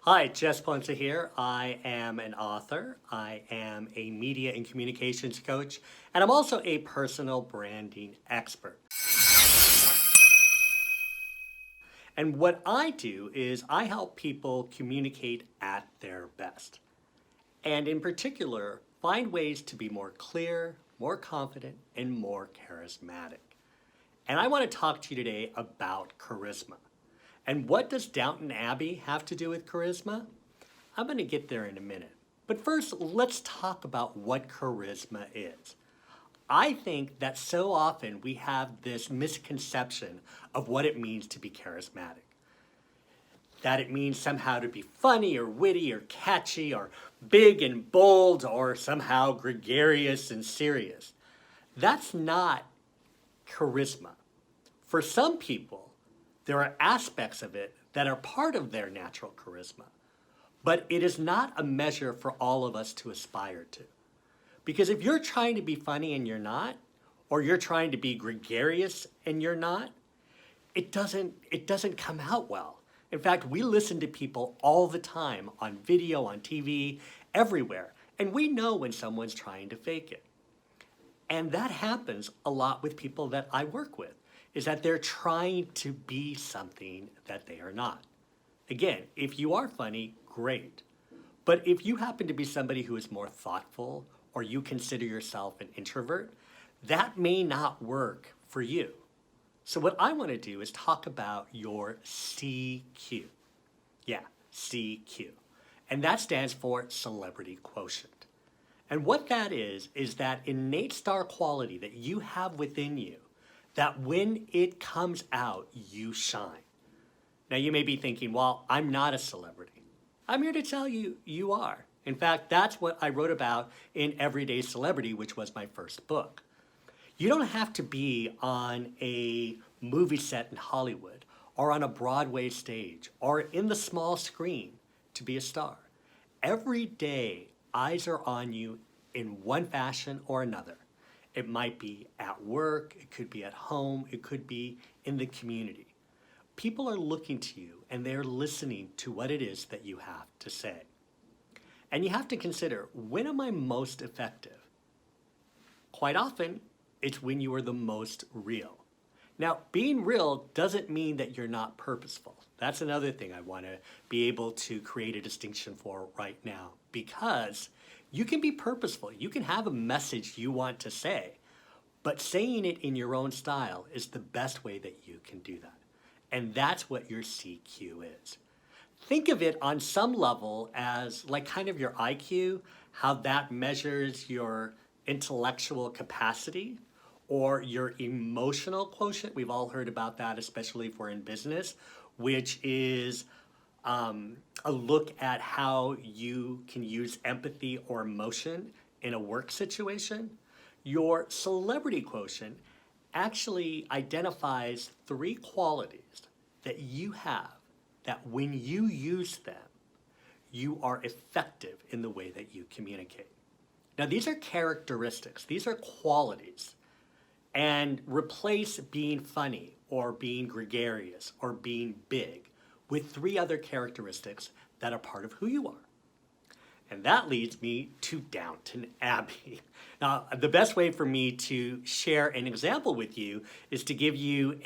Hi, Jess Ponce here. I am an author. I am a media and communications coach, and I'm also a personal branding expert. And what I do is I help people communicate at their best. And in particular, find ways to be more clear, more confident, and more charismatic. And I want to talk to you today about charisma. And what does Downton Abbey have to do with charisma? I'm going to get there in a minute. But first, let's talk about what charisma is. I think that so often we have this misconception of what it means to be charismatic. That it means somehow to be funny or witty or catchy or big and bold or somehow gregarious and serious. That's not charisma. For some people, there are aspects of it that are part of their natural charisma, but it is not a measure for all of us to aspire to. Because if you're trying to be funny and you're not, or you're trying to be gregarious and you're not, it doesn't come out well. In fact, we listen to people all the time on video, on TV, everywhere, and we know when someone's trying to fake it. And that happens a lot with people that I work with, is that they're trying to be something that they are not. Again, if you are funny, great. But if you happen to be somebody who is more thoughtful, or you consider yourself an introvert, that may not work for you. So what I want to do is talk about your CQ. Yeah, CQ. And that stands for Celebrity Quotient. And what that is that innate star quality that you have within you, that when it comes out, you shine. Now you may be thinking, well, I'm not a celebrity. I'm here to tell you, you are. In fact, that's what I wrote about in Everyday Celebrity, which was my first book. You don't have to be on a movie set in Hollywood or on a Broadway stage or in the small screen to be a star. Every day, eyes are on you in one fashion or another. It might be at work, it could be at home, it could be in the community. People are looking to you and they're listening to what it is that you have to say. And you have to consider, when am I most effective? Quite often, it's when you are the most real. Now, being real doesn't mean that you're not purposeful. That's another thing I want to be able to create a distinction for right now, because you can be purposeful. You can have a message you want to say, but saying it in your own style is the best way that you can do that. And that's what your CQ is. Think of it on some level as like kind of your IQ, how that measures your intellectual capacity or your emotional quotient. We've all heard about that, especially if we're in business, which is a look at how you can use empathy or emotion in a work situation. Your celebrity quotient actually identifies 3 qualities that you have that when you use them, you are effective in the way that you communicate. Now, these are characteristics, these are qualities, and replace being funny or being gregarious or being big with 3 other characteristics that are part of who you are. And that leads me to Downton Abbey. Now, the best way for me to share an example with you is to give you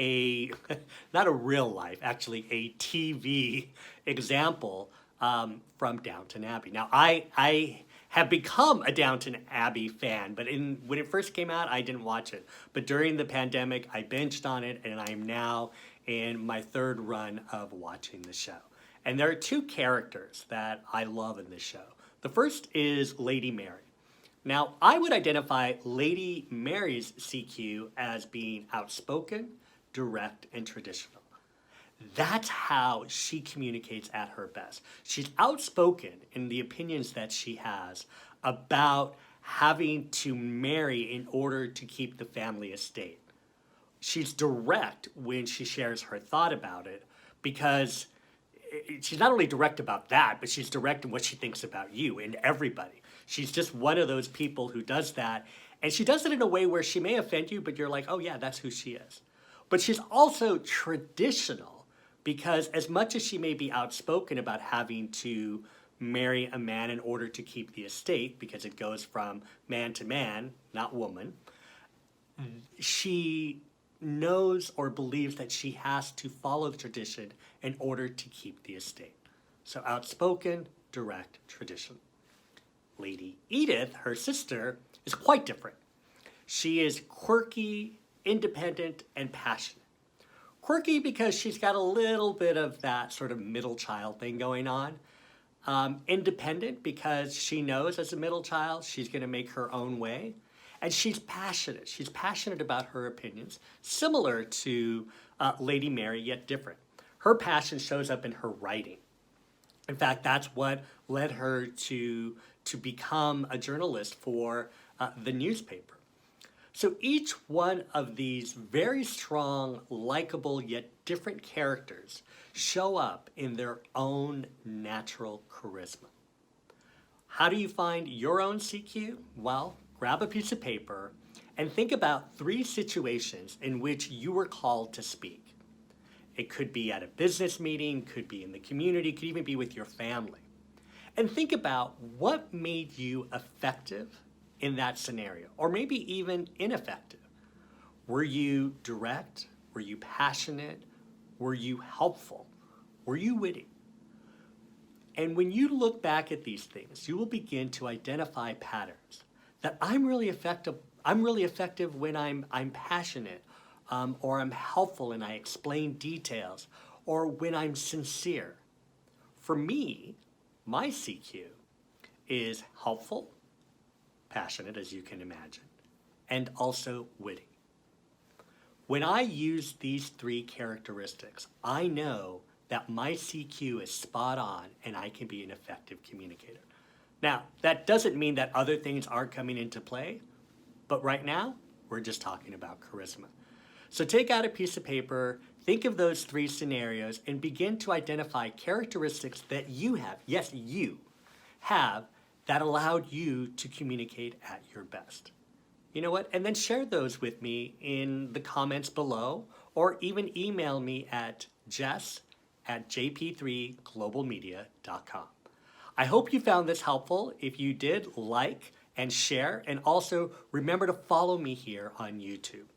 not a real life, actually a TV example from Downton Abbey. Now, I have become a Downton Abbey fan, but when it first came out, I didn't watch it. But during the pandemic, I binged on it, and I am now in my 3rd run of watching the show. And there are 2 characters that I love in this show. The first is Lady Mary. Now, I would identify Lady Mary's CQ as being outspoken, direct, and traditional. That's how she communicates at her best. She's outspoken in the opinions that she has about having to marry in order to keep the family estate. She's direct when she shares her thought about it, because she's not only direct about that, but she's direct in what she thinks about you and everybody. She's just one of those people who does that. And she does it in a way where she may offend you, but you're like, oh yeah, that's who she is. But she's also traditional Because as much as she may be outspoken about having to marry a man in order to keep the estate, because it goes from man to man, not woman, she knows or believes that she has to follow the tradition in order to keep the estate. So outspoken, direct, tradition. Lady Edith, her sister, is quite different. She is quirky, independent, and passionate. Quirky because she's got a little bit of that sort of middle child thing going on. Independent because she knows as a middle child she's going to make her own way. And she's passionate. She's passionate about her opinions, similar to Lady Mary, yet different. Her passion shows up in her writing. In fact, that's what led her to become a journalist for the newspaper. So each one of these very strong, likable, yet different characters show up in their own natural charisma. How do you find your own CQ? Well, grab a piece of paper and think about 3 situations in which you were called to speak. It could be at a business meeting, could be in the community, could even be with your family. And think about what made you effective in that scenario, or maybe even ineffective. Were you direct? Were you passionate? Were you helpful? Were you witty? And when you look back at these things, you will begin to identify patterns that I'm really effective when I'm passionate, or I'm helpful and I explain details, or when I'm sincere. For me, my CQ is helpful, passionate, as you can imagine, and also witty. When I use these 3 characteristics, I know that my CQ is spot on and I can be an effective communicator. Now, that doesn't mean that other things aren't coming into play, but right now, we're just talking about charisma. So take out a piece of paper, think of those 3 scenarios, and begin to identify characteristics that you have, yes, you have, that allowed you to communicate at your best. You know what? And then share those with me in the comments below, or even email me at jess@jp3globalmedia.com. I hope you found this helpful. If you did, like and share, and also remember to follow me here on YouTube.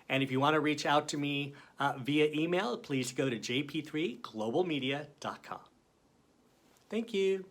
And if you want to reach out to me via email, please go to jp3globalmedia.com. Thank you.